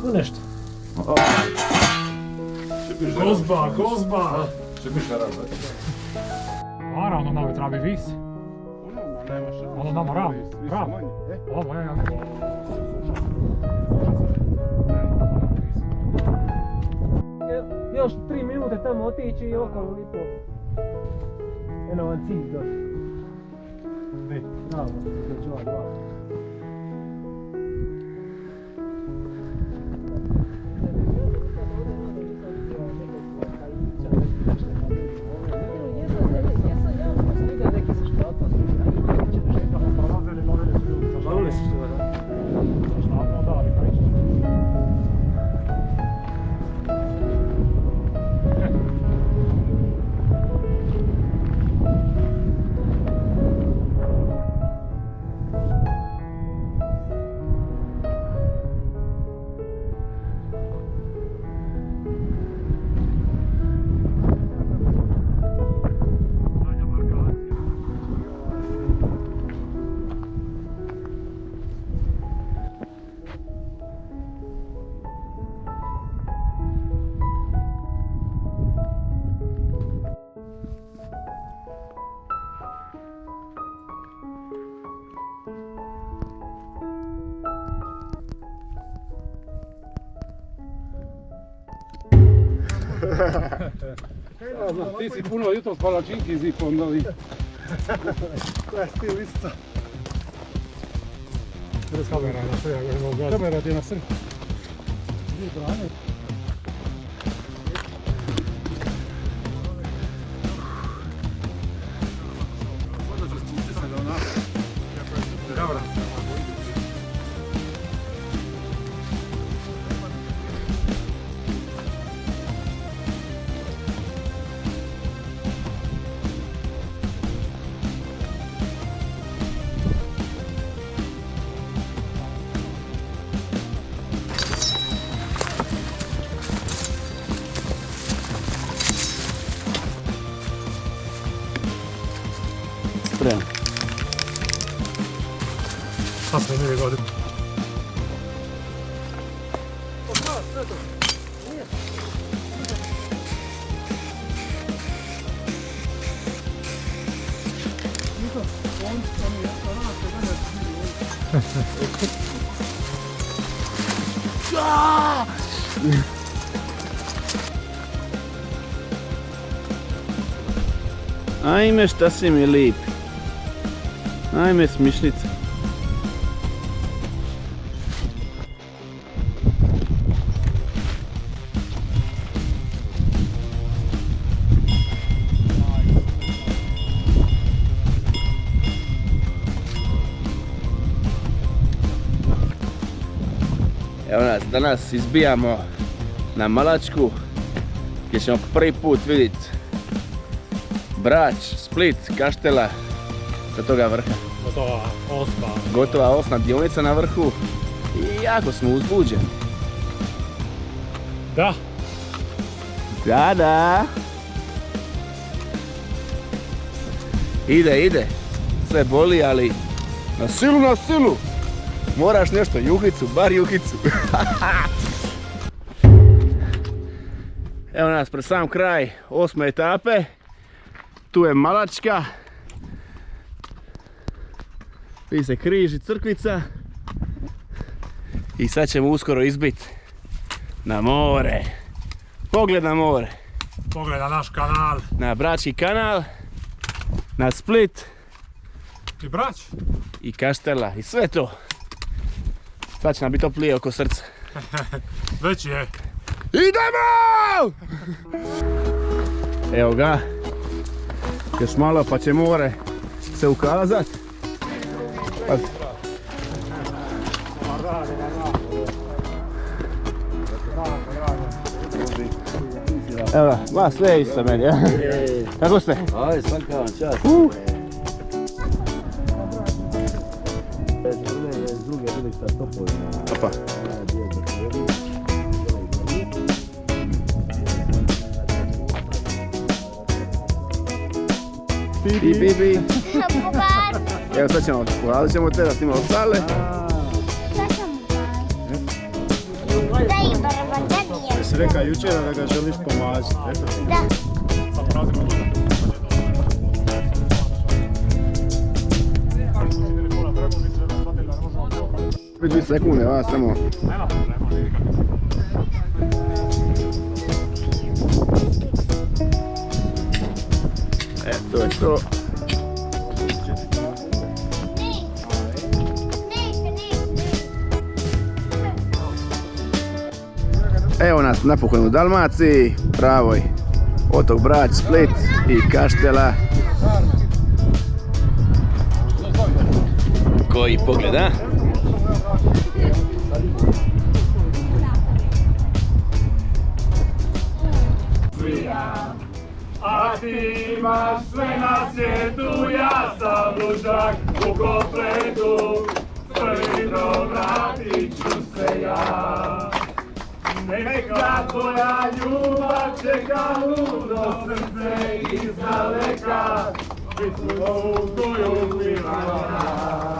Tu nešto. Gozba! Čepiš raz, Naravno, nam treba bi vis. Ono nama ram. Ovo, ja. Još 3 minute tamo otići i okolo lipo. Eno vam cilj došli. Ne. Bravo, između ova dva. Ti si puno jutros palačinki zipondali. Koja je stil isto. Bez kamera na sve, ako imamo gaz. Kamera ti je na srcu. Dobra. Spremno. Sad smo imali godinu. Ajme, šta si mi lip. Ajme, smišnica. Evo nas, danas izbijamo na Malačku gdje ćemo prvi put vidjeti Brač, Split, Kaštela sa toga vrha. Gotova osma dionica na vrhu i jako smo uzbuđeni. Da. Da. Ide. Sve boli, ali na silu. Moraš nešto, juhicu, bar juhicu. Evo nas pred sam kraj 8. etape. Tu je Malačka. Vidi se križ i crkvica. I sad ćemo uskoro izbiti na more. Pogled na more. Pogled na naš kanal. Na Brački kanal. Na Split. I Brač. I Kaštela. I sve to. Sad će nam biti toplije oko srca. Već je. Idemo! Evo ga. Još malo pa će more se ukazat. Evo ga, sve je isto meni, ja? Kako ste? Aj, svaka vam čast. S druge bili šta topovi. Opa. Bi. Evo sad ćemo, poradit ćemo te da snimamo ostale. Jesi rekao jučer da ga želiš pomaziti, eto ti. Da. Već 2 sekunde, ova samo. To je to. Evo nas napokon u Dalmaciji, pravoj otok Brač, Split i Kaštela. Koji pogled, a? A ti imaš sve na svijetu, ja sam luđak u kompletu, prvitom vratit ću se ja. Neka tvoja ljubav čeka ludo srce iz daleka, bitnu koju imam ja.